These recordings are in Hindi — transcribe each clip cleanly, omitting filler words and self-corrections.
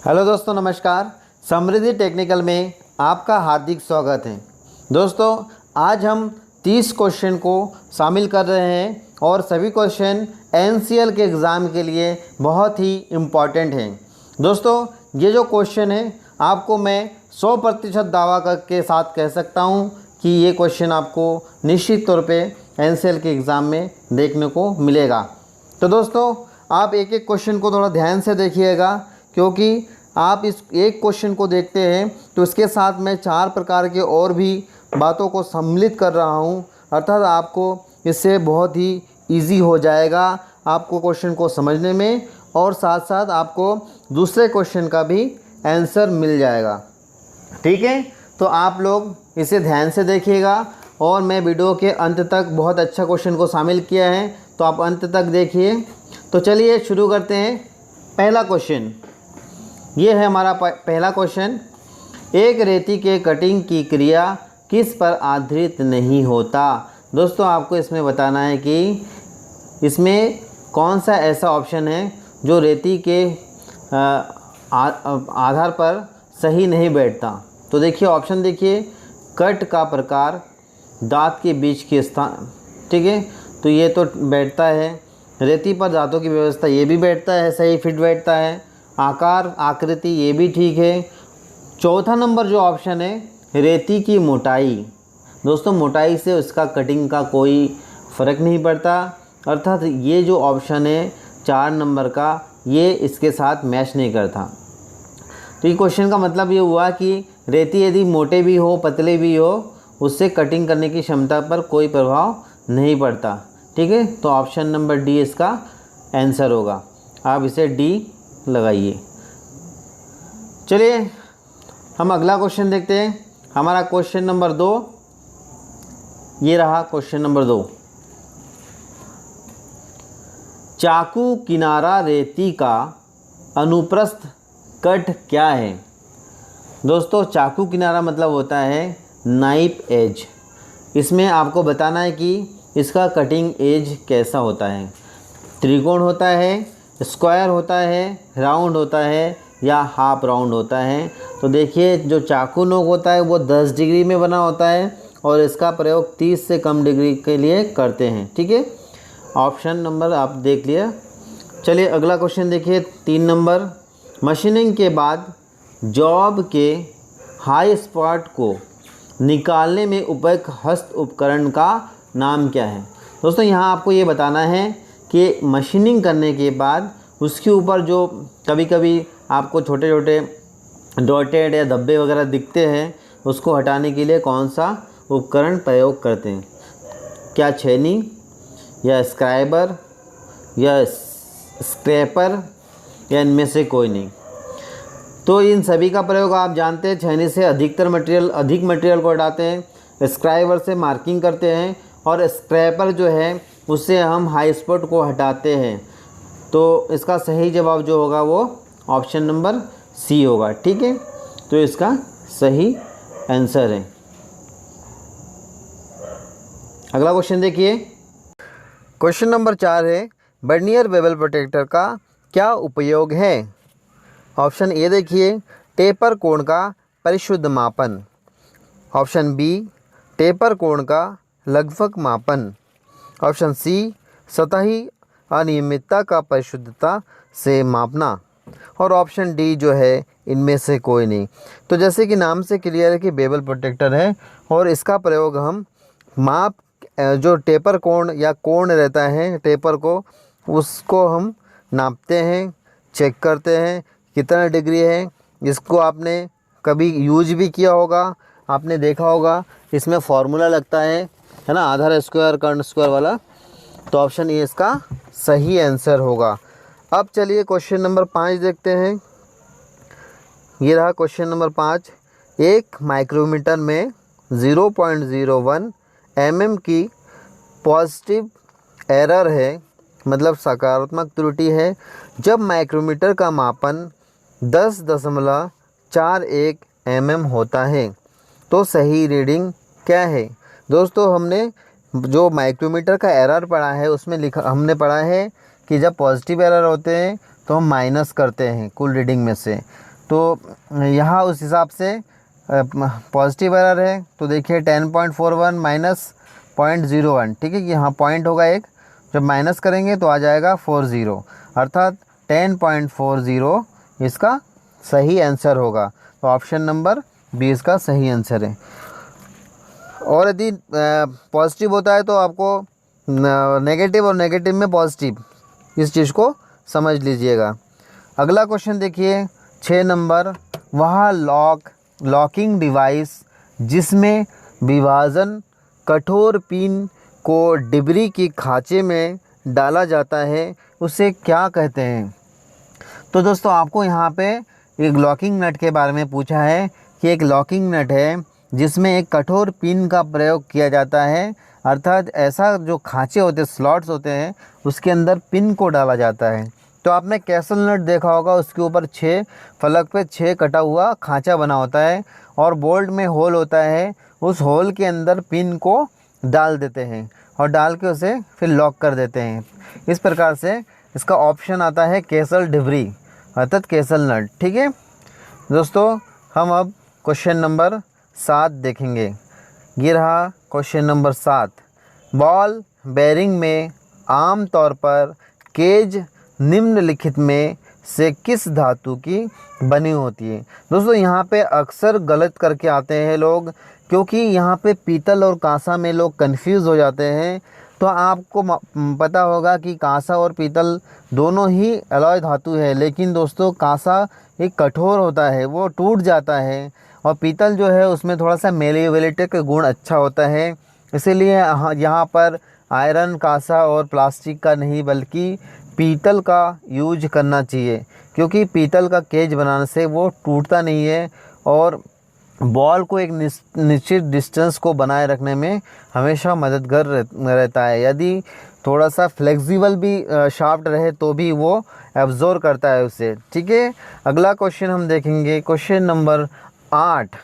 हेलो दोस्तों, नमस्कार। समृद्धि टेक्निकल में आपका हार्दिक स्वागत है। दोस्तों, आज हम 30 क्वेश्चन को शामिल कर रहे हैं और सभी क्वेश्चन एनसीएल के एग्ज़ाम के लिए बहुत ही इम्पॉर्टेंट हैं। दोस्तों, ये जो क्वेश्चन है आपको मैं 100% दावा के साथ कह सकता हूँ कि ये क्वेश्चन आपको निश्चित तौर पे एनसीएल के एग्ज़ाम में देखने को मिलेगा। तो दोस्तों, आप एक एक क्वेश्चन को थोड़ा ध्यान से देखिएगा, क्योंकि आप इस एक क्वेश्चन को देखते हैं तो इसके साथ मैं 4 प्रकार के और भी बातों को सम्मिलित कर रहा हूं, अर्थात आपको इससे बहुत ही इजी हो जाएगा आपको क्वेश्चन को समझने में, और साथ साथ आपको दूसरे क्वेश्चन का भी आंसर मिल जाएगा। ठीक है, तो आप लोग इसे ध्यान से देखिएगा और मैं वीडियो के अंत तक बहुत अच्छा क्वेश्चन को शामिल किया है, तो आप अंत तक देखिए। तो चलिए शुरू करते हैं। पहला क्वेश्चन ये है हमारा पहला क्वेश्चन। एक रेती के कटिंग की क्रिया किस पर आधारित नहीं होता। दोस्तों, आपको इसमें बताना है कि इसमें कौन सा ऐसा ऑप्शन है जो रेती के आधार पर सही नहीं बैठता। तो देखिए ऑप्शन देखिए, कट का प्रकार, दांत के बीच के स्थान, ठीक है, तो ये तो बैठता है। रेती पर दांतों की व्यवस्था, ये भी बैठता है, सही फिट बैठता है। आकार आकृति, ये भी ठीक है। चौथा नंबर जो ऑप्शन है, रेती की मोटाई। दोस्तों, मोटाई से उसका कटिंग का कोई फ़र्क नहीं पड़ता, अर्थात ये जो ऑप्शन है 4 नंबर का, ये इसके साथ मैच नहीं करता। तो ये क्वेश्चन का मतलब ये हुआ कि रेती यदि मोटे भी हो पतले भी हो, उससे कटिंग करने की क्षमता पर कोई प्रभाव नहीं पड़ता। ठीक है, तो ऑप्शन नंबर डी इसका आंसर होगा। आप इसे डी लगाइए। चलिए हम अगला क्वेश्चन देखते हैं। हमारा क्वेश्चन नंबर 2 ये रहा। क्वेश्चन नंबर 2, चाकू किनारा रेती का अनुप्रस्थ कट क्या है। दोस्तों, चाकू किनारा मतलब होता है नाइफ एज। इसमें आपको बताना है कि इसका कटिंग एज कैसा होता है। त्रिकोण होता है, स्क्वायर होता है, राउंड होता है या हाफ राउंड होता है। तो देखिए, जो चाकू नोक होता है वो 10 डिग्री में बना होता है और इसका प्रयोग 30 से कम डिग्री के लिए करते हैं। ठीक है, ऑप्शन नंबर आप देख लिया। चलिए अगला क्वेश्चन देखिए, 3 नंबर, मशीनिंग के बाद जॉब के हाई स्पॉट को निकालने में उपयुक्त हस्त उपकरण का नाम क्या है। दोस्तों, यहाँ आपको ये बताना है कि मशीनिंग करने के बाद उसके ऊपर जो कभी कभी आपको छोटे छोटे डॉटेड या धब्बे वगैरह दिखते हैं, उसको हटाने के लिए कौन सा उपकरण प्रयोग करते हैं। क्या छेनी या स्क्राइबर या स्क्रैपर या इनमें से कोई नहीं। तो इन सभी का प्रयोग आप जानते हैं, छेनी से अधिक मटेरियल को हटाते हैं, स्क्राइबर से मार्किंग करते हैं और स्क्रैपर जो है उससे हम हाई स्पॉट को हटाते हैं। तो इसका सही जवाब जो होगा वो ऑप्शन नंबर सी होगा। ठीक है, तो इसका सही आंसर है। अगला क्वेश्चन देखिए, क्वेश्चन नंबर 4 है, वर्नियर बेवल प्रोटेक्टर का क्या उपयोग है। ऑप्शन ए देखिए, टेपर कोण का परिशुद्ध मापन। ऑप्शन बी, टेपर कोण का लगभग मापन। ऑप्शन सी, सतही अनियमितता का परिशुद्धता से मापना। और ऑप्शन डी जो है इनमें से कोई नहीं। तो जैसे कि नाम से क्लियर है कि बेवल प्रोटेक्टर है और इसका प्रयोग हम माप, जो टेपर कोण या कोण रहता है टेपर को, उसको हम नापते हैं, चेक करते हैं कितना डिग्री है। इसको आपने कभी यूज भी किया होगा, आपने देखा होगा, इसमें फॉर्मूला लगता है ना, आधार स्क्वायर कर्ण स्क्वायर वाला। तो ऑप्शन ए इसका सही आंसर होगा। अब चलिए क्वेश्चन नंबर 5 देखते हैं। ये रहा क्वेश्चन नंबर 5। एक माइक्रोमीटर में 0.01 mm की पॉजिटिव एरर है, मतलब सकारात्मक त्रुटि है, जब माइक्रोमीटर का मापन 10.41 mm होता है, तो सही रीडिंग क्या है। दोस्तों, हमने जो माइक्रोमीटर का एरर पढ़ा है उसमें हमने पढ़ा है कि जब पॉजिटिव एरर होते हैं तो हम माइनस करते हैं कुल रीडिंग में से। तो यहाँ उस हिसाब से पॉजिटिव एरर है। तो देखिए 10.41 माइनस 0.01, ठीक है कि यहाँ पॉइंट होगा एक, जब माइनस करेंगे तो आ जाएगा 40, अर्थात 10.40 इसका सही आंसर होगा। तो ऑप्शन नंबर बी इसका सही आंसर है। और यदि पॉजिटिव होता है तो आपको नेगेटिव और नेगेटिव में पॉजिटिव, इस चीज़ को समझ लीजिएगा। अगला क्वेश्चन देखिए 6 नंबर, वह लॉकिंग डिवाइस जिसमें विभाजन कठोर पिन को डिबरी की खांचे में डाला जाता है उसे क्या कहते हैं। तो दोस्तों आपको यहाँ पे एक लॉकिंग नट के बारे में पूछा है कि एक लॉकिंग नट है जिसमें एक कठोर पिन का प्रयोग किया जाता है, अर्थात ऐसा जो खांचे होते हैं, स्लॉट्स होते हैं, उसके अंदर पिन को डाला जाता है। तो आपने कैसल नट देखा होगा, उसके ऊपर 6 फलक पे 6 कटा हुआ खांचा बना होता है और बोल्ट में होल होता है, उस होल के अंदर पिन को डाल देते हैं और डाल के उसे फिर लॉक कर देते हैं। इस प्रकार से इसका ऑप्शन आता है कैसल डिबरी, अर्थात कैसल नट। ठीक है दोस्तों, हम अब क्वेश्चन नंबर 7 देखेंगे। ये रहा क्वेश्चन नंबर 7। बॉल बेरिंग में आम तौर पर केज निम्नलिखित में से किस धातु की बनी होती है। दोस्तों यहाँ पे अक्सर गलत करके आते हैं लोग, क्योंकि यहाँ पे पीतल और कांसा में लोग कंफ्यूज हो जाते हैं। तो आपको पता होगा कि कांसा और पीतल दोनों ही अलॉय धातु है, लेकिन दोस्तों कांसा एक कठोर होता है, वो टूट जाता है, और पीतल जो है उसमें थोड़ा सा मेलेबिलिटी का गुण अच्छा होता है। इसीलिए यहाँ पर आयरन, कांसा और प्लास्टिक का नहीं बल्कि पीतल का यूज करना चाहिए, क्योंकि पीतल का केज बनाने से वो टूटता नहीं है और बॉल को एक निश्चित डिस्टेंस को बनाए रखने में हमेशा मददगार रहता है। यदि थोड़ा सा फ्लेक्सिबल भी शाफ्ट रहे तो भी वो एब्जॉर्ब करता है उसे। ठीक है, अगला क्वेश्चन हम देखेंगे, क्वेश्चन नंबर 8।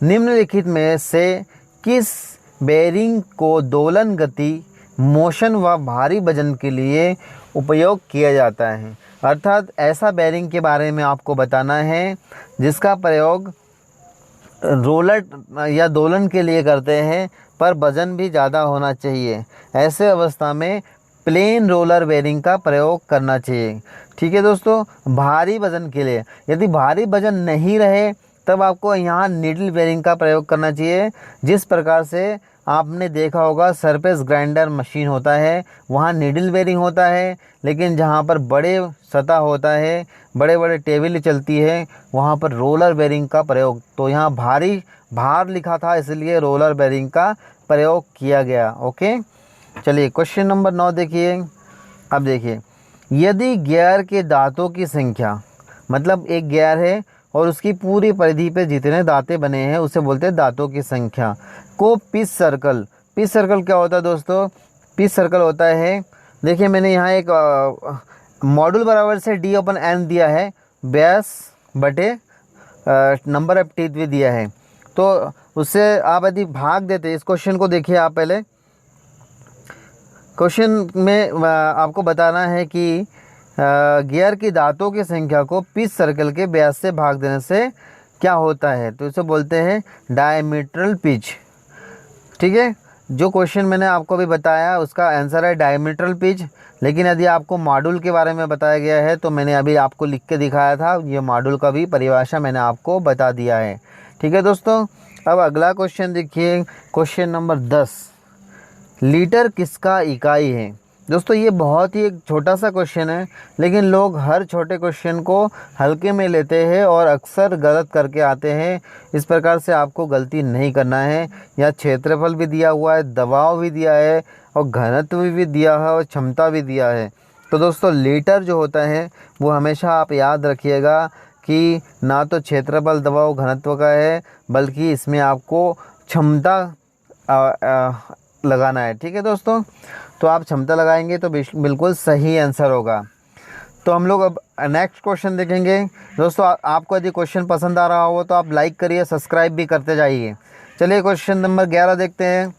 निम्नलिखित में से किस बेरिंग को दोलन गति, मोशन व भारी वजन के लिए उपयोग किया जाता है। अर्थात ऐसा बेरिंग के बारे में आपको बताना है जिसका प्रयोग रोलर या दोलन के लिए करते हैं, पर वजन भी ज़्यादा होना चाहिए। ऐसे अवस्था में प्लेन रोलर बेरिंग का प्रयोग करना चाहिए। ठीक है दोस्तों, भारी वजन के लिए, यदि भारी वजन नहीं रहे तब आपको यहाँ नीडल बेरिंग का प्रयोग करना चाहिए। जिस प्रकार से आपने देखा होगा सरफेस ग्राइंडर मशीन होता है, वहाँ नीडल बेरिंग होता है, लेकिन जहाँ पर बड़े सतह होता है, बड़े बड़े टेबल चलती है, वहाँ पर रोलर बेरिंग का प्रयोग। तो यहाँ भार लिखा था, इसलिए रोलर बेरिंग का प्रयोग किया गया। ओके, चलिए क्वेश्चन नंबर 9 देखिए। अब देखिए, यदि गियर के दांतों की संख्या, मतलब एक गियर है और उसकी पूरी परिधि पे जितने दांतें बने हैं उसे बोलते हैं दांतों की संख्या, को पिच सर्कल क्या होता है दोस्तों? पिच सर्कल होता है, देखिए मैंने यहाँ एक मॉड्यूल बराबर से d/n दिया है, व्यास बटे नंबर ऑफ टीथ भी दिया है। तो उससे आप यदि भाग देते, इस क्वेश्चन को देखिए आप पहले। क्वेश्चन में आपको बताना है कि गियर की दांतों की संख्या को पिच सर्कल के व्यास से भाग देने से क्या होता है, तो इसे बोलते हैं डायमीट्रल पिच। ठीक है, जो क्वेश्चन मैंने आपको अभी बताया उसका आंसर है डायमीट्रल पिच। लेकिन यदि आपको मॉड्यूल के बारे में बताया गया है तो मैंने अभी आपको लिख के दिखाया था, ये मॉड्यूल का भी परिभाषा मैंने आपको बता दिया है। ठीक है दोस्तों, अब अगला क्वेश्चन देखिए, क्वेश्चन नंबर 10। लीटर किसका इकाई है। दोस्तों ये बहुत ही एक छोटा सा क्वेश्चन है, लेकिन लोग हर छोटे क्वेश्चन को हल्के में लेते हैं और अक्सर गलत करके आते हैं। इस प्रकार से आपको गलती नहीं करना है। यहाँ क्षेत्रफल भी दिया हुआ है, दबाव भी दिया है, और घनत्व भी दिया है, और क्षमता भी दिया है। तो दोस्तों लीटर जो होता है वो हमेशा आप याद रखिएगा कि ना तो क्षेत्रफल, दबाव, घनत्व का है, बल्कि इसमें आपको क्षमता लगाना है। ठीक है दोस्तों, तो आप क्षमता लगाएंगे तो बिल्कुल सही आंसर होगा। तो हम लोग अब नेक्स्ट क्वेश्चन देखेंगे। दोस्तों आपको यदि क्वेश्चन पसंद आ रहा हो तो आप लाइक करिए, सब्सक्राइब भी करते जाइए। चलिए क्वेश्चन नंबर 11 देखते हैं।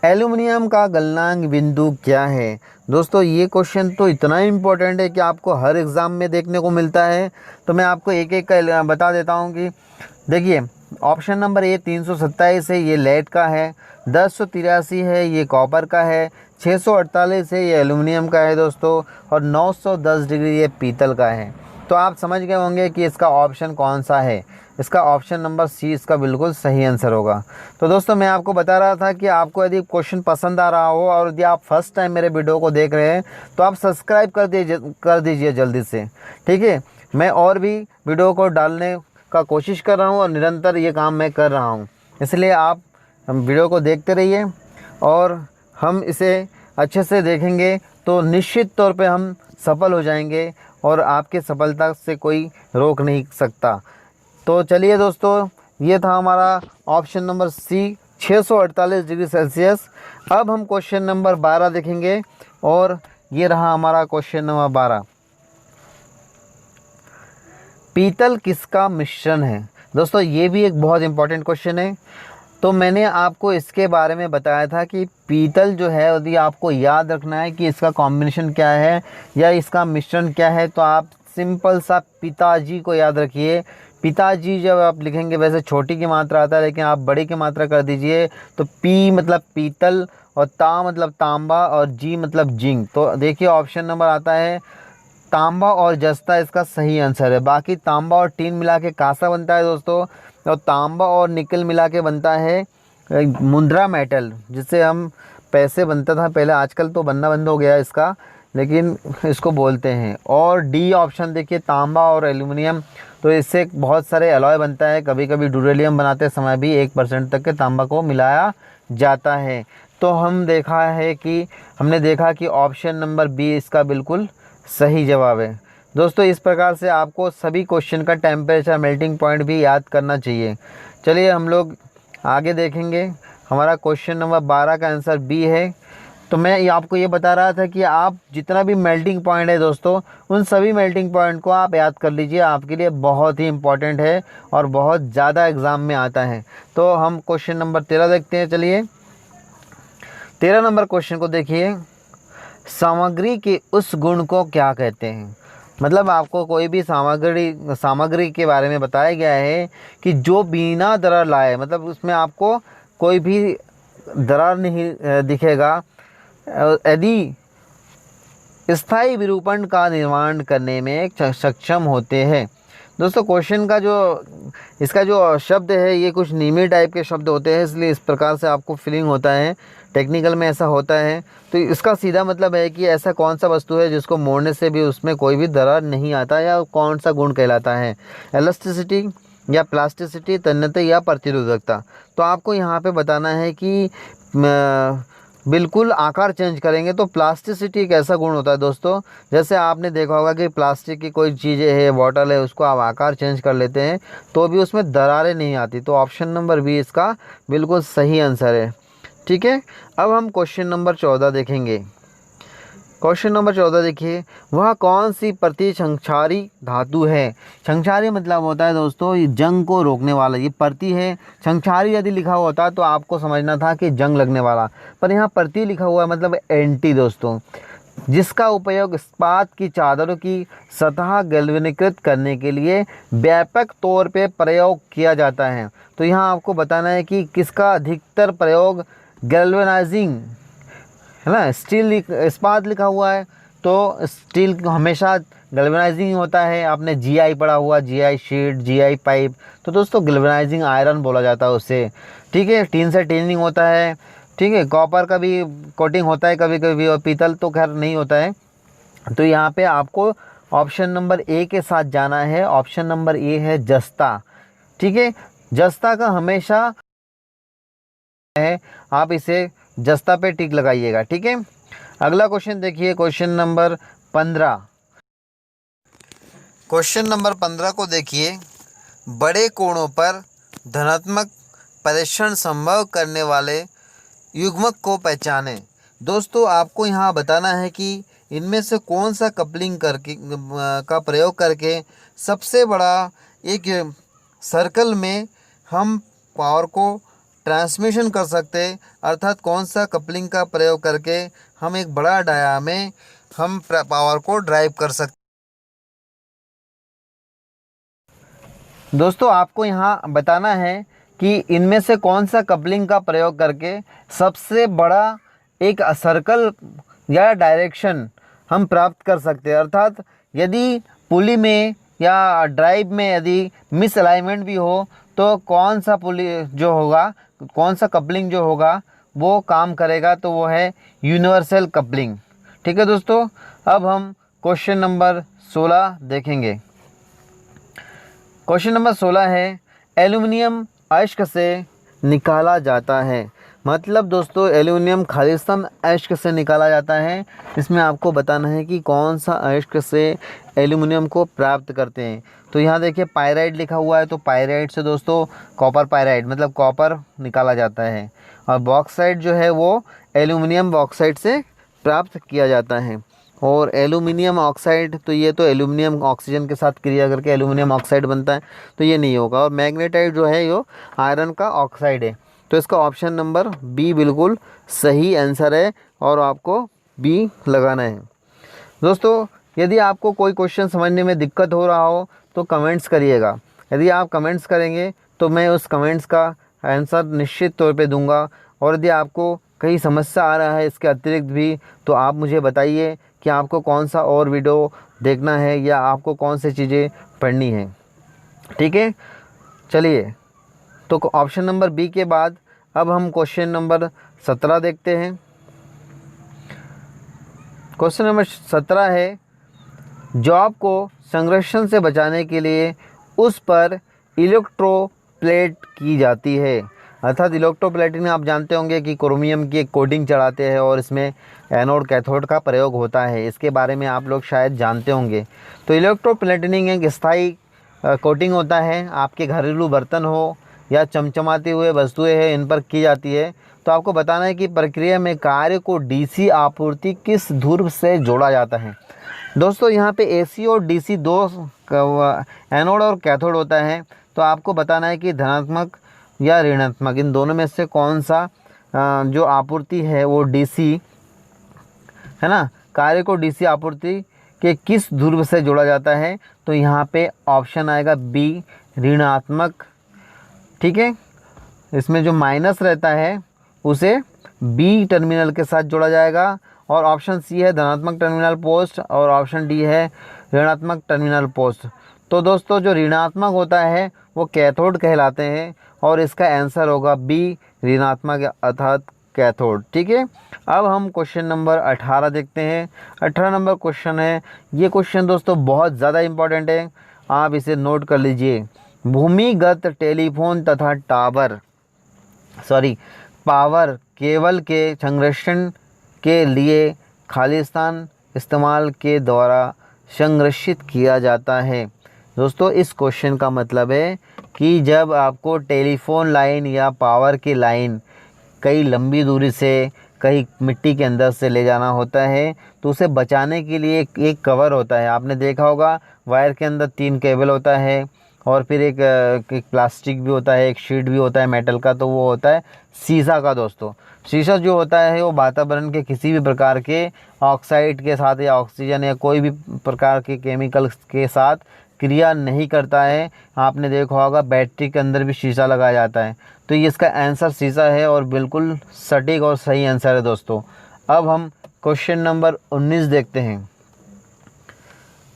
एल्युमिनियम का गलनांक बिंदु क्या है। दोस्तों ये क्वेश्चन तो इतना इम्पोर्टेंट है कि आपको हर एग्ज़ाम में देखने को मिलता है। तो मैं आपको एक एक का बता देता हूँ कि देखिए, ऑप्शन नंबर ए 327 है, ये लेड का है। 1083 है, ये कॉपर का है। 648 है, ये एल्युमिनियम का है दोस्तों। और 910 डिग्री ये पीतल का है। तो आप समझ गए होंगे कि इसका ऑप्शन कौन सा है। इसका ऑप्शन नंबर सी इसका बिल्कुल सही आंसर होगा। तो दोस्तों मैं आपको बता रहा था कि आपको यदि क्वेश्चन पसंद आ रहा हो और यदि आप फर्स्ट टाइम मेरे वीडियो को देख रहे हैं तो आप सब्सक्राइब कर दीजिए जल्दी से, ठीक है। मैं और भी वीडियो को डालने का कोशिश कर रहा हूँ और निरंतर ये काम मैं कर रहा हूँ, इसलिए आप वीडियो को देखते रहिए और हम इसे अच्छे से देखेंगे तो निश्चित तौर पे हम सफल हो जाएंगे और आपकी सफलता से कोई रोक नहीं सकता। तो चलिए दोस्तों, ये था हमारा option number C 648 degree Celsius. अब हम क्वेश्चन नंबर 12 देखेंगे और ये रहा हमारा क्वेश्चन नंबर 12। पीतल किसका मिश्रण है। दोस्तों ये भी एक बहुत इंपॉर्टेंट क्वेश्चन है। तो मैंने आपको इसके बारे में बताया था कि पीतल जो है यदि आपको याद रखना है कि इसका कॉम्बिनेशन क्या है या इसका मिश्रण क्या है, तो आप सिंपल सा पिताजी को याद रखिए। पिताजी जब आप लिखेंगे, वैसे छोटी की मात्रा आता है लेकिन आप बड़ी की मात्रा कर दीजिए, तो पी मतलब पीतल और ता मतलब तांबा और जी मतलब जिंक। तो देखिए ऑप्शन नंबर आता है तांबा और जस्ता इसका सही आंसर है। बाकी तांबा और टीन मिला के कांसा बनता है दोस्तों, और तांबा और निकल मिला के बनता है मुंद्रा मेटल, जिससे हम पैसे बनता था पहले, आजकल तो बनना बंद हो गया इसका, लेकिन इसको बोलते हैं। और डी ऑप्शन देखिए तांबा और एल्युमिनियम, तो इससे बहुत सारे अलॉय बनता है। कभी कभी ड्यूरेलियम बनाते समय भी 1% तक के तांबा को मिलाया जाता है। तो हमने देखा कि ऑप्शन नंबर बी इसका बिल्कुल सही जवाब है। दोस्तों इस प्रकार से आपको सभी क्वेश्चन का टेम्परेचर मेल्टिंग पॉइंट भी याद करना चाहिए। चलिए हम लोग आगे देखेंगे। हमारा क्वेश्चन नंबर 12 का आंसर बी है। तो मैं आपको ये बता रहा था कि आप जितना भी मेल्टिंग पॉइंट है दोस्तों, उन सभी मेल्टिंग पॉइंट को आप याद कर लीजिए, आपके लिए बहुत ही इम्पॉर्टेंट है और बहुत ज़्यादा एग्ज़ाम में आता है। तो हम क्वेश्चन नंबर 13 देखते हैं। चलिए 13 नंबर क्वेश्चन को देखिए। सामग्री के उस गुण को क्या कहते हैं। मतलब आपको कोई भी सामग्री के बारे में बताया गया है कि जो बिना दरार लाए, मतलब उसमें आपको कोई भी दरार नहीं दिखेगा, यदि स्थायी विरूपण का निर्माण करने में सक्षम होते हैं। दोस्तों क्वेश्चन का इसका जो शब्द है ये कुछ नीमी टाइप के शब्द होते हैं, इसलिए इस प्रकार से आपको फीलिंग होता है, टेक्निकल में ऐसा होता है। तो इसका सीधा मतलब है कि ऐसा कौन सा वस्तु है जिसको मोड़ने से भी उसमें कोई भी दरार नहीं आता, या कौन सा गुण कहलाता है, इलास्टिसिटी या प्लास्टिसिटी, तन्यता या प्रतिरोधकता। तो आपको यहाँ पे बताना है कि बिल्कुल आकार चेंज करेंगे तो प्लास्टिसिटी एक ऐसा गुण होता है दोस्तों, जैसे आपने देखा होगा कि प्लास्टिक की कोई चीज़ें है, बॉटल है, उसको आप आकार चेंज कर लेते हैं तो भी उसमें दरारें नहीं आती। तो ऑप्शन नंबर बी इसका बिल्कुल सही आंसर है। ठीक है, अब हम क्वेश्चन नंबर 14 देखेंगे। क्वेश्चन नंबर 14 देखिए, वह कौन सी प्रति क्षारी धातु है। क्षारी मतलब होता है दोस्तों ये जंग को रोकने वाला, ये प्रति है। क्षारी यदि लिखा होता तो आपको समझना था कि जंग लगने वाला, पर यहाँ प्रति लिखा हुआ है मतलब एंटी दोस्तों, जिसका उपयोग इस्पात की चादरों की सतह गैल्वेनीकृत करने के लिए व्यापक तौर पे प्रयोग किया जाता है। तो यहाँ आपको बताना है कि किसका अधिकतर प्रयोग गैल्वेनाइजिंग है ना, स्टील इस्पात लिखा हुआ है तो स्टील हमेशा गैल्वेनाइजिंग होता है। आपने जीआई पढ़ा हुआ, जीआई शीट, जीआई पाइप, तो दोस्तों गैल्वेनाइजिंग आयरन बोला जाता है उससे। ठीक है, टीन से टीनिंग होता है। ठीक है, कॉपर का भी कोटिंग होता है कभी कभी, और पीतल तो खैर नहीं होता है। तो यहाँ पे आपको ऑप्शन नंबर ए के साथ जाना है। ऑप्शन नंबर ए है जस्ता। ठीक है, जस्ता का हमेशा है, आप इसे जस्ता पे टिक लगाइएगा। ठीक है, अगला क्वेश्चन देखिए, क्वेश्चन नंबर 15। क्वेश्चन नंबर 15 को देखिए, बड़े कोणों पर धनात्मक परीक्षण संभव करने वाले युग्मक को पहचानें। दोस्तों आपको यहाँ बताना है कि इनमें से कौन सा कपलिंग का प्रयोग करके सबसे बड़ा एक सर्कल में हम पावर को ट्रांसमिशन कर सकते हैं, अर्थात कौन सा कपलिंग का प्रयोग करके हम एक बड़ा डाया में हम पावर को ड्राइव कर सकते। दोस्तों आपको यहाँ बताना है कि इनमें से कौन सा कपलिंग का प्रयोग करके सबसे बड़ा एक सर्कल या डायरेक्शन हम प्राप्त कर सकते हैं। अर्थात यदि पुली में या ड्राइव में यदि मिस अलाइनमेंट भी हो तो कौन सा पुली जो होगा, कौन सा कपलिंग जो होगा वो काम करेगा, तो वो है यूनिवर्सल कपलिंग। ठीक है दोस्तों, अब हम क्वेश्चन नंबर 16 देखेंगे। क्वेश्चन नंबर 16 है, एल्युमिनियम अयस्क से निकाला जाता है। मतलब दोस्तों एल्युमिनियम खालिस्तान अयस्क से निकाला जाता है। इसमें आपको बताना है कि कौन सा अयस्क से एल्युमिनियम को प्राप्त करते हैं। तो यहाँ देखिए पायराइड लिखा हुआ है, तो पायराइड से दोस्तों कॉपर पायराइड मतलब कॉपर निकाला जाता है। और बॉक्साइट जो है वो एल्युमिनियम बॉक्साइट से प्राप्त किया जाता है। और एल्युमिनियम ऑक्साइड, तो ये तो एल्युमिनियम ऑक्सीजन के साथ क्रिया करके एल्युमिनियम ऑक्साइड बनता है, तो ये नहीं होगा। और मैग्नेटाइट जो है ये आयरन का ऑक्साइड है। तो इसका ऑप्शन नंबर बी बिल्कुल सही आंसर है और आपको बी लगाना है। दोस्तों यदि आपको कोई क्वेश्चन समझने में दिक्कत हो रहा हो तो कमेंट्स करिएगा। यदि आप कमेंट्स करेंगे तो मैं उस कमेंट्स का आंसर निश्चित तौर पे दूंगा। और यदि आपको कहीं समस्या आ रहा है इसके अतिरिक्त भी, तो आप मुझे बताइए कि आपको कौन सा और वीडियो देखना है या आपको कौन सी चीज़ें पढ़नी है। ठीक है, चलिए तो ऑप्शन नंबर बी के बाद अब हम क्वेश्चन नंबर 17 देखते हैं। क्वेश्चन नंबर 17 है, जॉब को संघर्षण से बचाने के लिए उस पर इलेक्ट्रोप्लेट की जाती है। अर्थात इलेक्ट्रोप्लेटिंग आप जानते होंगे कि क्रोमियम की एक कोटिंग चढ़ाते हैं और इसमें एनोड कैथोड का प्रयोग होता है। इसके बारे में आप लोग शायद जानते होंगे। तो इलेक्ट्रोप्लेटिंग एक स्थायी कोटिंग होता है, आपके घरेलू बर्तन हो या चमचमाती हुए वस्तुएं हैं इन पर की जाती है। तो आपको बताना है कि प्रक्रिया में कार्य को डीसी आपूर्ति किस ध्रुव से जोड़ा जाता है। दोस्तों यहाँ पे एसी और डीसी दो एनोड और कैथोड होता है। तो आपको बताना है कि धनात्मक या ऋणात्मक इन दोनों में से कौन सा जो आपूर्ति है वो डीसी है ना, कार्य को डीसी आपूर्ति के किस ध्रुव से जोड़ा जाता है। तो यहाँ पे ऑप्शन आएगा बी ऋणात्मक। ठीक है, इसमें जो माइनस रहता है उसे बी टर्मिनल के साथ जोड़ा जाएगा। और ऑप्शन सी है धनात्मक टर्मिनल पोस्ट और ऑप्शन डी है ऋणात्मक टर्मिनल पोस्ट। तो दोस्तों जो ऋणात्मक होता है वो कैथोड कहलाते हैं और इसका आंसर होगा बी ऋणात्मक अर्थात कैथोड। ठीक है, अब हम क्वेश्चन नंबर 18 देखते हैं। 18 नंबर क्वेश्चन है, ये क्वेश्चन दोस्तों बहुत ज़्यादा इम्पॉर्टेंट है, आप इसे नोट कर लीजिए। भूमिगत टेलीफोन तथा पावर केबल के संरक्षण के लिए खालिस्तान इस्तेमाल के द्वारा संरक्षित किया जाता है। दोस्तों इस क्वेश्चन का मतलब है कि जब आपको टेलीफोन लाइन या पावर की लाइन कई लंबी दूरी से कहीं मिट्टी के अंदर से ले जाना होता है तो उसे बचाने के लिए एक कवर होता है। आपने देखा होगा वायर के अंदर 3 केबल होता है और फिर एक प्लास्टिक भी होता है, एक शीट भी होता है मेटल का, तो वो होता है शीशा का। दोस्तों शीशा जो होता है वो वातावरण के किसी भी प्रकार के ऑक्साइड के साथ या ऑक्सीजन या कोई भी प्रकार के केमिकल के साथ क्रिया नहीं करता है। आपने देखा होगा बैटरी के अंदर भी शीशा लगाया जाता है। तो ये इसका आंसर शीशा है और बिल्कुल सटीक और सही आंसर है दोस्तों। अब हम क्वेश्चन नंबर 19 देखते हैं।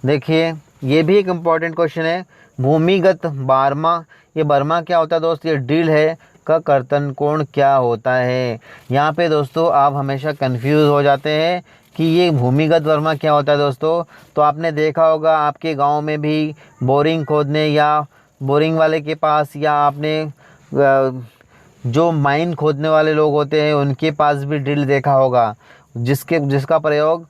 देखिए ये भी एक इम्पॉर्टेंट क्वेश्चन है। भूमिगत बर्मा, ये बर्मा क्या होता है दोस्त, ये ड्रिल है का कर्तन कोण क्या होता है। यहाँ पे दोस्तों आप हमेशा कंफ्यूज हो जाते हैं कि ये भूमिगत वर्मा क्या होता है दोस्तों। तो आपने देखा होगा आपके गांव में भी बोरिंग खोदने या बोरिंग वाले के पास या आपने जो माइन खोदने वाले लोग होते हैं उनके पास भी ड्रिल देखा होगा, जिसका प्रयोग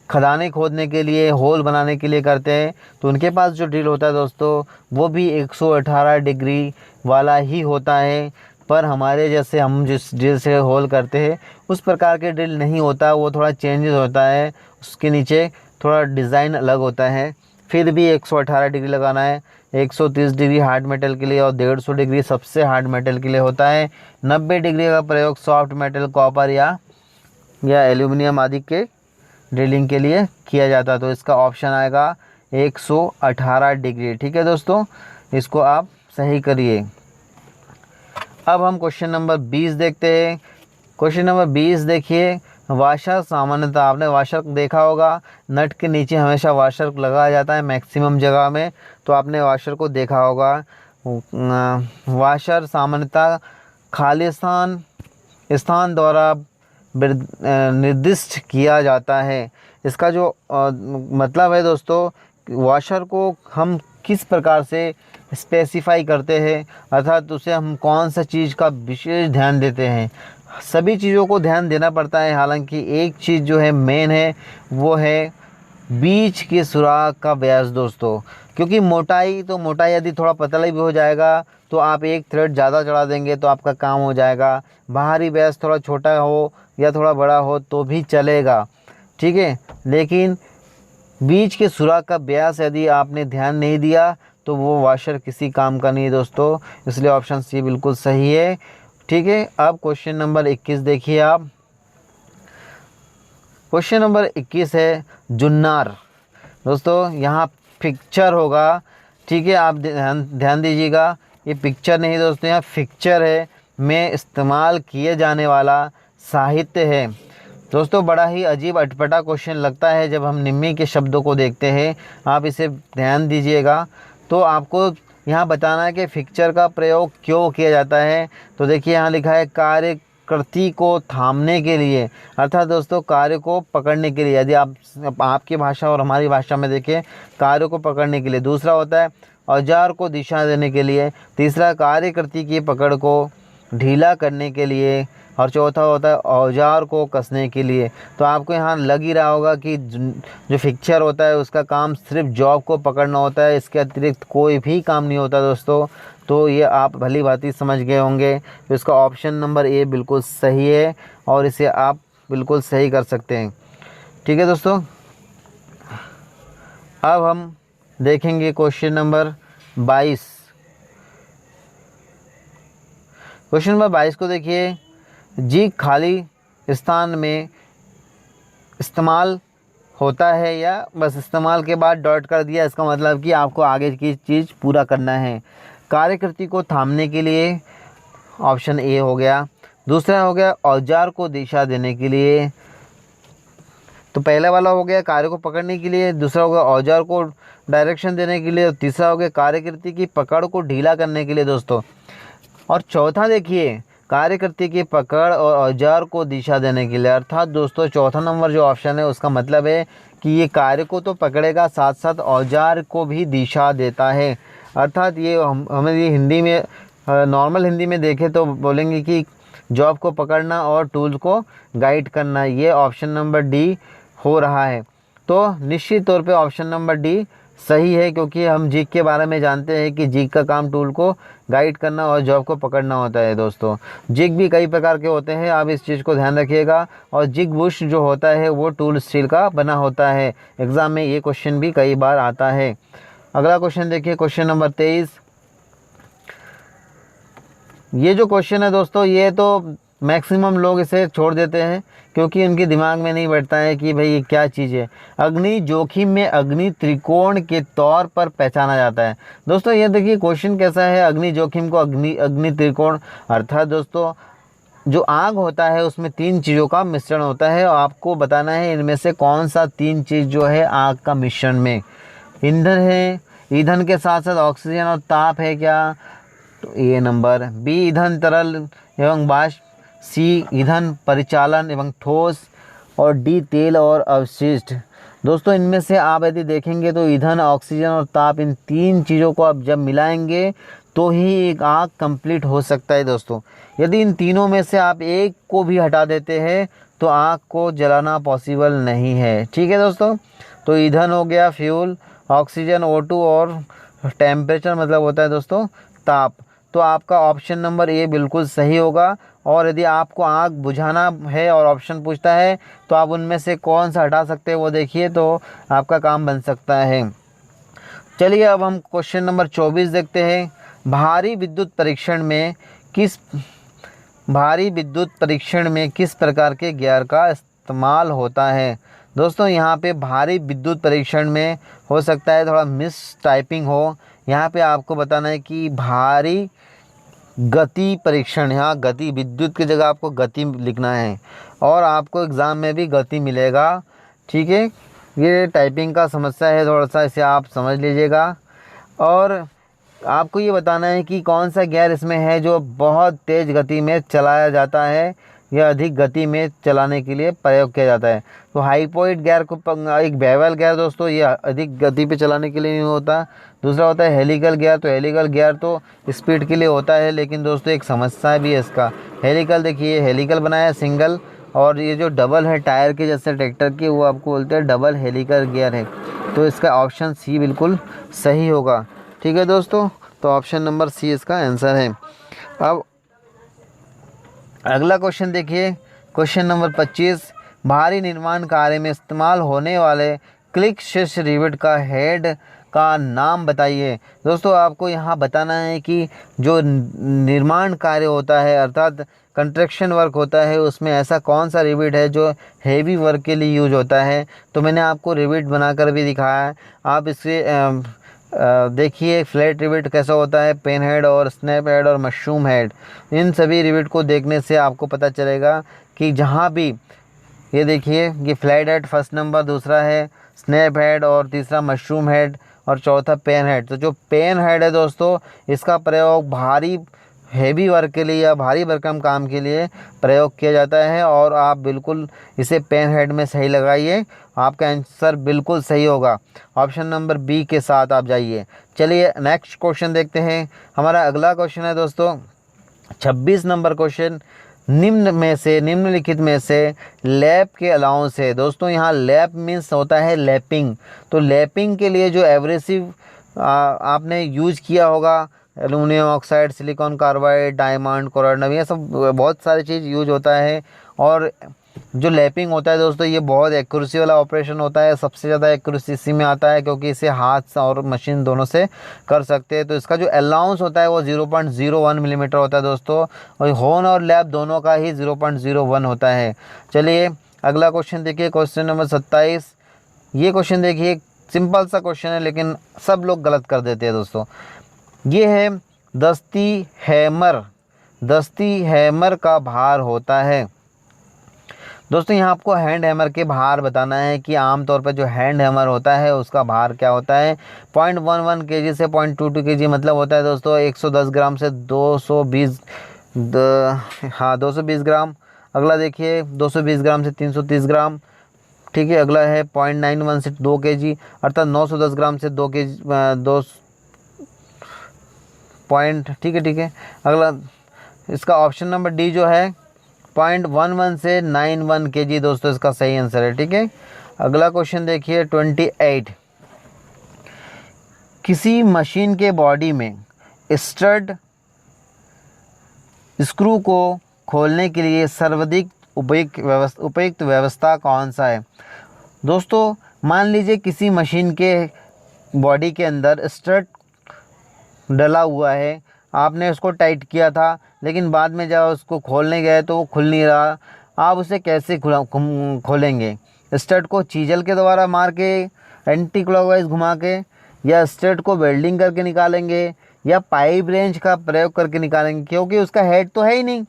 खदानें खोदने के लिए, होल बनाने के लिए करते हैं। तो उनके पास जो ड्रिल होता है दोस्तों वो भी 118 डिग्री वाला ही होता है। पर हमारे जैसे हम जिस ड्रिल से होल करते हैं उस प्रकार के ड्रिल नहीं होता, वो थोड़ा चेंजेस होता है, उसके नीचे थोड़ा डिज़ाइन अलग होता है। फिर भी 118 डिग्री लगाना है। 130 डिग्री हार्ड मेटल के लिए और 150 डिग्री सबसे हार्ड मेटल के लिए होता है। 90 डिग्री का प्रयोग सॉफ्ट मेटल, कॉपर या एल्यूमिनियम आदि के ड्रिलिंग के लिए किया जाता है। तो इसका ऑप्शन आएगा 118 डिग्री। ठीक है दोस्तों, इसको आप सही करिए। अब हम क्वेश्चन नंबर 20 देखते हैं। क्वेश्चन नंबर 20 देखिए, वाशर सामान्यतः, आपने वाशर देखा होगा, नट के नीचे हमेशा वाशर लगाया जाता है मैक्सिमम जगह में, तो आपने वाशर को देखा होगा। वाशर सामान्यतः खाली स्थान द्वारा निर्दिष्ट किया जाता है। इसका जो मतलब है दोस्तों, वाशर को हम किस प्रकार से स्पेसिफाई करते हैं, अर्थात उसे हम कौन सा चीज़ का विशेष ध्यान देते हैं। सभी चीज़ों को ध्यान देना पड़ता है, हालांकि एक चीज़ जो है मेन है वो है बीच के सुराख का व्यास दोस्तों। क्योंकि मोटाई यदि थोड़ा पतला भी हो जाएगा तो आप एक थ्रेड ज़्यादा चढ़ा देंगे तो आपका काम हो जाएगा। बाहरी व्यास थोड़ा छोटा हो या थोड़ा बड़ा हो तो भी चलेगा, ठीक है, लेकिन बीच के सुराख का व्यास यदि आपने ध्यान नहीं दिया तो वो वाशर किसी काम का नहीं है दोस्तों। इसलिए ऑप्शन सी बिल्कुल सही है। ठीक है, अब क्वेश्चन नंबर 21 देखिए आप। क्वेश्चन नंबर 21 है जुन्नार। दोस्तों यहाँ पिक्चर होगा, ठीक है, आप ध्यान दीजिएगा, ये पिक्चर नहीं दोस्तों, यहाँ पिक्चर है, में इस्तेमाल किए जाने वाला साहित्य है। दोस्तों बड़ा ही अजीब अटपटा क्वेश्चन लगता है जब हम निम्मी के शब्दों को देखते हैं, आप इसे ध्यान दीजिएगा। तो आपको यहाँ बताना है कि पिक्चर का प्रयोग क्यों किया जाता है। तो देखिए यहाँ लिखा है कार्यकृति को थामने के लिए, अर्थात दोस्तों कार्य को पकड़ने के लिए। यदि आपकी भाषा और हमारी भाषा में देखें, कार्य को पकड़ने के लिए। दूसरा होता है औजार को दिशा देने के लिए। तीसरा कार्यकृति की पकड़ को ढीला करने के लिए। और चौथा होता है औजार को कसने के लिए। तो आपको यहाँ लग ही रहा होगा कि जो फिक्चर होता है उसका काम सिर्फ जॉब को पकड़ना होता है, इसके अतिरिक्त कोई भी काम नहीं होता दोस्तों। तो ये आप भली भांति समझ गए होंगे। तो इसका ऑप्शन नंबर ए बिल्कुल सही है और इसे आप बिल्कुल सही कर सकते हैं। ठीक है दोस्तों, अब हम देखेंगे क्वेश्चन नंबर 22। क्वेश्चन नंबर 22 को देखिए, जी खाली स्थान में इस्तेमाल होता है या बस इस्तेमाल के बाद डॉट कर दिया, इसका मतलब कि आपको आगे की चीज़ पूरा करना है। कार्यकृति को थामने के लिए ऑप्शन ए हो गया। दूसरा हो गया औजार को दिशा देने के लिए। तो पहला वाला हो गया कार्य को पकड़ने के लिए, दूसरा हो गया औजार को डायरेक्शन देने के लिए, और तीसरा हो गया कार्यकृति की पकड़ को ढीला करने के लिए दोस्तों। और चौथा देखिए कार्यकृति की पकड़ और औजार को दिशा देने के लिए, अर्थात दोस्तों चौथा नंबर जो ऑप्शन है उसका मतलब है कि ये कार्य को तो पकड़ेगा, साथ साथ औजार को भी दिशा देता है। अर्थात ये हमें ये हिंदी में नॉर्मल हिंदी में देखें तो बोलेंगे कि जॉब को पकड़ना और टूल्स को गाइड करना। ये ऑप्शन नंबर डी हो रहा है। तो निश्चित तौर पे ऑप्शन नंबर डी सही है, क्योंकि हम जिग के बारे में जानते हैं कि जिग का काम टूल को गाइड करना और जॉब को पकड़ना होता है दोस्तों। जिग भी कई प्रकार के होते हैं, आप इस चीज़ को ध्यान रखिएगा। और जिग बुश जो होता है वो टूल स्टील का बना होता है। एग्ज़ाम में ये क्वेश्चन भी कई बार आता है। अगला क्वेश्चन देखिए, क्वेश्चन नंबर 23। ये जो क्वेश्चन है दोस्तों, ये तो मैक्सिमम लोग इसे छोड़ देते हैं क्योंकि उनके दिमाग में नहीं बैठता है कि भाई ये क्या चीज़ है। अग्नि जोखिम में अग्नि त्रिकोण के तौर पर पहचाना जाता है। दोस्तों ये देखिए क्वेश्चन कैसा है, अग्नि जोखिम को अग्नि त्रिकोण, अर्थात दोस्तों जो आग होता है उसमें 3 चीज़ों का मिश्रण होता है और आपको बताना है इनमें से कौन सा 3 चीज़ जो है आग का मिश्रण में। ईंधन है, ईंधन के साथ साथ ऑक्सीजन और ताप है क्या, तो ए नंबर। बी ईंधन तरल एवं वाष्प। सी ईंधन परिचालन एवं ठोस। और डी तेल और अवशिष्ट। दोस्तों इनमें से आप यदि देखेंगे तो ईंधन, ऑक्सीजन और ताप, इन 3 चीज़ों को आप जब मिलाएंगे तो ही एक आग कंप्लीट हो सकता है दोस्तों। यदि इन तीनों में से आप एक को भी हटा देते हैं तो आग को जलाना पॉसिबल नहीं है। ठीक है दोस्तों, तो ईंधन हो गया फ्यूल, ऑक्सीजन O2 और टेम्परेचर मतलब होता है दोस्तों ताप। तो आपका ऑप्शन नंबर ए बिल्कुल सही होगा। और यदि आपको आग बुझाना है और ऑप्शन पूछता है तो आप उनमें से कौन सा हटा सकते हैं वो देखिए, तो आपका काम बन सकता है। चलिए अब हम क्वेश्चन नंबर 24 देखते हैं। भारी विद्युत परीक्षण में किस प्रकार के गियर का इस्तेमाल होता है। दोस्तों यहाँ पे भारी विद्युत परीक्षण में हो सकता है थोड़ा मिस टाइपिंग हो। यहाँ पे आपको बताना है कि भारी गति परीक्षण, यहाँ गति, विद्युत की जगह आपको गति लिखना है और आपको एग्ज़ाम में भी गति मिलेगा। ठीक है, ये टाइपिंग का समस्या है थोड़ा सा, इसे आप समझ लीजिएगा। और आपको ये बताना है कि कौन सा गियर इसमें है जो बहुत तेज़ गति में चलाया जाता है या अधिक गति में चलाने के लिए प्रयोग किया जाता है। तो हाइपोइड गियर को एक बेवल गियर दोस्तों, ये अधिक गति पे चलाने के लिए नहीं होता। दूसरा होता है हेलिकल गियर, तो हेलिकल गियर तो स्पीड के लिए होता है, लेकिन दोस्तों एक समस्या भी है इसका। हेलिकल देखिए, हेलिकल बनाया सिंगल, और ये जो डबल है टायर के जैसे ट्रैक्टर की, वो आपको बोलते हैं डबल हेलिकल गियर है। तो इसका ऑप्शन सी बिल्कुल सही होगा। ठीक है दोस्तों, तो ऑप्शन नंबर सी इसका आंसर है। अब अगला क्वेश्चन देखिए, क्वेश्चन नंबर 25। भारी निर्माण कार्य में इस्तेमाल होने वाले क्लिक शीर्ष रिवेट का हेड का नाम बताइए। दोस्तों आपको यहाँ बताना है कि जो निर्माण कार्य होता है अर्थात कंस्ट्रक्शन वर्क होता है, उसमें ऐसा कौन सा रिवेट है जो हेवी वर्क के लिए यूज होता है। तो मैंने आपको रिवेट बनाकर भी दिखाया है, आप इससे देखिए फ्लैट रिवेट कैसा होता है, पेन हेड और स्नैप हेड और मशरूम हेड। इन सभी रिवेट को देखने से आपको पता चलेगा कि जहाँ भी, ये देखिए ये फ्लैट हेड फर्स्ट नंबर, दूसरा है स्नैप हेड और तीसरा मशरूम हेड और चौथा पेन हेड। तो जो पेन हेड है दोस्तों, इसका प्रयोग भारी हेवी वर्क के लिए या भारी भरकम काम के लिए प्रयोग किया जाता है, और आप बिल्कुल इसे पेन हेड में सही लगाइए, आपका आंसर बिल्कुल सही होगा। ऑप्शन नंबर बी के साथ आप जाइए। चलिए नेक्स्ट क्वेश्चन देखते हैं। हमारा अगला क्वेश्चन है दोस्तों 26 नंबर क्वेश्चन। निम्नलिखित में से लैप के अलाउंस है। दोस्तों यहाँ लैप मीन्स होता है लैपिंग। तो लैपिंग के लिए जो एब्रेसिव आपने यूज किया होगा, aluminium oxide, silicon carbide, diamond, corundum, ये सब बहुत सारी चीज़ यूज होता है। और जो लैपिंग होता है दोस्तों, ये बहुत एक्यूरेसी वाला ऑपरेशन होता है, सबसे ज़्यादा एक्यूरेसी इसी में आता है, क्योंकि इसे हाथ और मशीन दोनों से कर सकते हैं। तो इसका जो अलाउंस होता है वो 0.01 मिलीमीटर होता है दोस्तों, और हॉर्न और लैप दोनों का ही 0.01 होता है। चलिए अगला क्वेश्चन देखिए, क्वेश्चन नंबर 27। ये क्वेश्चन देखिए, सिंपल सा क्वेश्चन है लेकिन सब लोग गलत कर देते हैं दोस्तों। ये है दस्ती हैमर का भार होता है। दोस्तों यहाँ आपको हैंड हैमर के भार बताना है कि आमतौर पर जो हैंड हैमर होता है उसका भार क्या होता है। 0.11 kg से 0.22 kg मतलब होता है दोस्तों 110 ग्राम से 220 ग्राम। अगला देखिए 220 ग्राम से 330 ग्राम। ठीक है, अगला है 0.91 से 2 kg अर्थात 910 ग्राम से 2 kg ठीक है। अगला इसका ऑप्शन नंबर डी जो है 0.11 से 91 kg दोस्तों इसका सही आंसर है। ठीक है, अगला क्वेश्चन देखिए 28। किसी मशीन के बॉडी में स्टड स्क्रू को खोलने के लिए सर्वाधिक उपयुक्त व्यवस्था कौन सा है। दोस्तों मान लीजिए किसी मशीन के बॉडी के अंदर स्टड डला हुआ है, आपने उसको टाइट किया था, लेकिन बाद में जब उसको खोलने गए तो वो खुल नहीं रहा। आप उसे कैसे खोलेंगे? स्टड को चीजल के द्वारा मार के एंटी क्लॉकवाइज घुमा के, या स्टड को वेल्डिंग करके निकालेंगे, या पाइप रेंच का प्रयोग करके निकालेंगे क्योंकि उसका हेड तो है ही नहीं,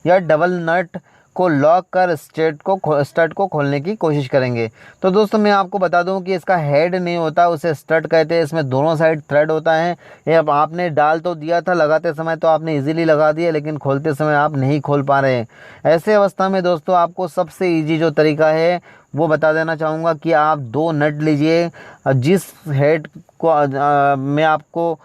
या डबल नट को लॉक कर स्टड को खोलने की कोशिश करेंगे। तो दोस्तों मैं आपको बता दूं कि इसका हेड नहीं होता, उसे स्टड कहते हैं। इसमें दोनों साइड थ्रेड होता है। ये अब आपने डाल तो दिया था, लगाते समय तो आपने इजीली लगा दिया, लेकिन खोलते समय आप नहीं खोल पा रहे हैं। ऐसे अवस्था में दोस्तों आपको सबसे ईजी जो तरीका है वो बता देना चाहूँगा कि आप 2 नट लीजिए। जिस हेड को में आपको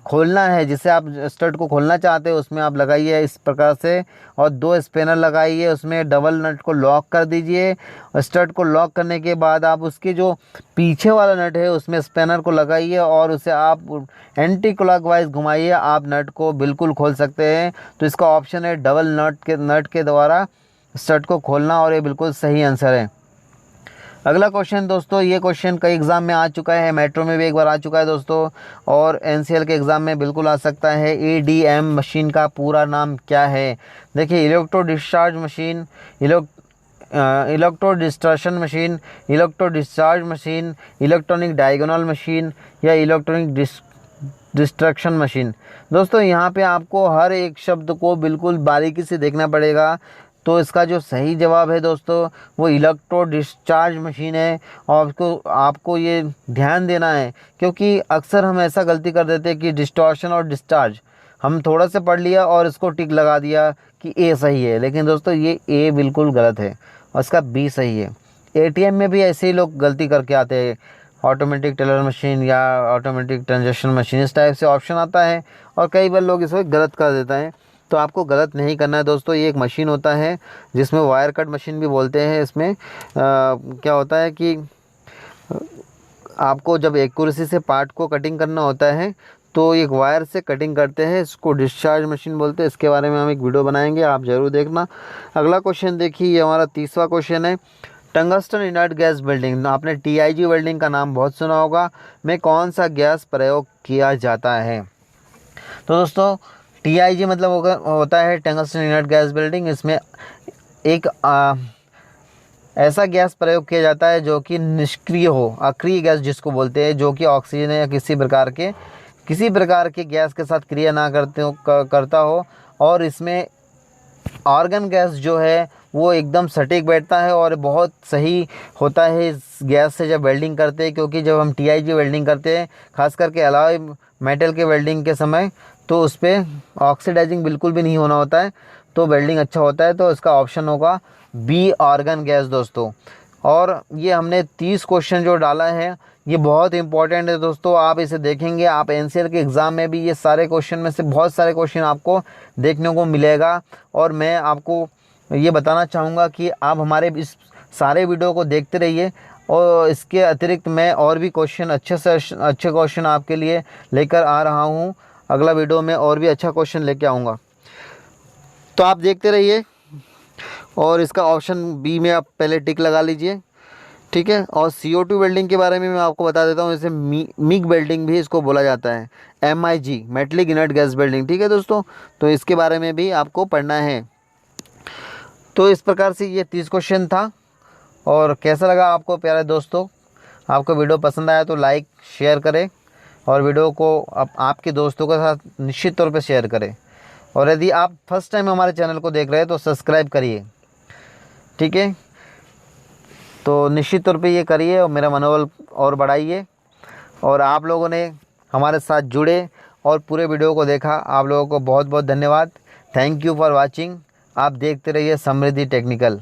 खोलना है, जिसे आप स्टड को खोलना चाहते हैं, उसमें आप लगाइए इस प्रकार से, और 2 स्पिनर लगाइए, उसमें डबल नट को लॉक कर दीजिए। स्टड को लॉक करने के बाद आप उसके जो पीछे वाला नट है उसमें स्पिनर को लगाइए और उसे आप एंटी क्लॉकवाइज घुमाइए, आप नट को बिल्कुल खोल सकते हैं। तो इसका ऑप्शन है डबल नट के द्वारा स्टड को खोलना, और ये बिल्कुल सही आंसर है। अगला क्वेश्चन दोस्तों, ये क्वेश्चन कई एग्ज़ाम में आ चुका है, मेट्रो में भी एक बार आ चुका है दोस्तों, और एनसीएल के एग्ज़ाम में बिल्कुल आ सकता है। ईडीएम मशीन का पूरा नाम क्या है? देखिए, electro discharge machine, electro distortion machine, electro discharge machine, electronic diagonal machine या इलेक्ट्रॉनिक डिस्ट्रक्शन मशीन। दोस्तों यहाँ पे आपको हर एक शब्द को बिल्कुल बारीकी से देखना पड़ेगा। तो इसका जो सही जवाब है दोस्तों वो इलेक्ट्रो डिस्चार्ज मशीन है। और आपको ये ध्यान देना है, क्योंकि अक्सर हम ऐसा गलती कर देते हैं कि डिस्टॉर्शन और डिस्चार्ज हम थोड़ा सा पढ़ लिया और इसको टिक लगा दिया कि ए सही है, लेकिन दोस्तों ये ए बिल्कुल गलत है और इसका बी सही है। एटीएम में भी ऐसे ही लोग गलती करके आते हैं, ऑटोमेटिक टेलर मशीन या ऑटोमेटिक ट्रांजैक्शन मशीन, इस टाइप से ऑप्शन आता है और कई बार लोग इसको गलत कर देता है। तो आपको गलत नहीं करना है दोस्तों। ये एक मशीन होता है जिसमें वायर कट मशीन भी बोलते हैं। इसमें क्या होता है कि आपको जब एक्यूरेसी से पार्ट को कटिंग करना होता है तो एक वायर से कटिंग करते हैं, इसको डिस्चार्ज मशीन बोलते हैं। इसके बारे में हम एक वीडियो बनाएंगे, आप ज़रूर देखना। अगला क्वेश्चन देखिए, ये हमारा 30वां क्वेश्चन है। टंगस्टन इनर्ट गैस वेल्डिंग, आपने टीआईजी वेल्डिंग का नाम बहुत सुना होगा, में कौन सा गैस प्रयोग किया जाता है? तो दोस्तों टीआईजी मतलब होता है टंगस्टन इनर्ट गैस वेल्डिंग। इसमें एक ऐसा गैस प्रयोग किया जाता है जो कि निष्क्रिय हो, अक्रिय गैस जिसको बोलते हैं, जो कि ऑक्सीजन या किसी प्रकार के गैस के साथ क्रिया ना करता हो। और इसमें आर्गन गैस जो है वो एकदम सटीक बैठता है और बहुत सही होता है इस गैस से जब वेल्डिंग करते हैं। क्योंकि जब हम टीआईजी वेल्डिंग करते हैं, खास करके अलॉय मेटल के वेल्डिंग के समय, तो उस पर ऑक्सीडाइजिंग बिल्कुल भी नहीं होना होता है, तो वेल्डिंग अच्छा होता है। तो इसका ऑप्शन होगा बी, आर्गन गैस दोस्तों। और ये हमने 30 क्वेश्चन जो डाला है ये बहुत इंपॉर्टेंट है दोस्तों। आप इसे देखेंगे, आप एनसीएल के एग्ज़ाम में भी ये सारे क्वेश्चन में से बहुत सारे क्वेश्चन आपको देखने को मिलेगा। और मैं आपको ये बताना चाहूँगा कि आप हमारे इस सारे वीडियो को देखते रहिए, और इसके अतिरिक्त मैं और भी क्वेश्चन अच्छे से अच्छे क्वेश्चन आपके लिए लेकर आ रहा हूँ। अगला वीडियो में और भी अच्छा क्वेश्चन लेके आऊँगा, तो आप देखते रहिए। और इसका ऑप्शन बी में आप पहले टिक लगा लीजिए, ठीक है। और CO2 वेल्डिंग के बारे में मैं आपको बता देता हूँ, जैसे मिग वेल्डिंग भी इसको बोला जाता है, MIG metallic inert gas welding, ठीक है दोस्तों। तो इसके बारे में भी आपको पढ़ना है। तो इस प्रकार से ये 30 क्वेश्चन था। और कैसा लगा आपको प्यारे दोस्तों? आपको वीडियो पसंद आया तो लाइक शेयर करें, और वीडियो को आपके दोस्तों के साथ निश्चित तौर पर शेयर करें। और यदि आप फर्स्ट टाइम हमारे चैनल को देख रहे हैं तो सब्सक्राइब करिए, ठीक है। तो निश्चित तौर पे ये करिए और मेरा मनोबल और बढ़ाइए। और आप लोगों ने हमारे साथ जुड़े और पूरे वीडियो को देखा, आप लोगों को बहुत बहुत धन्यवाद। Thank you for watching. आप देखते रहिए समृद्धि टेक्निकल।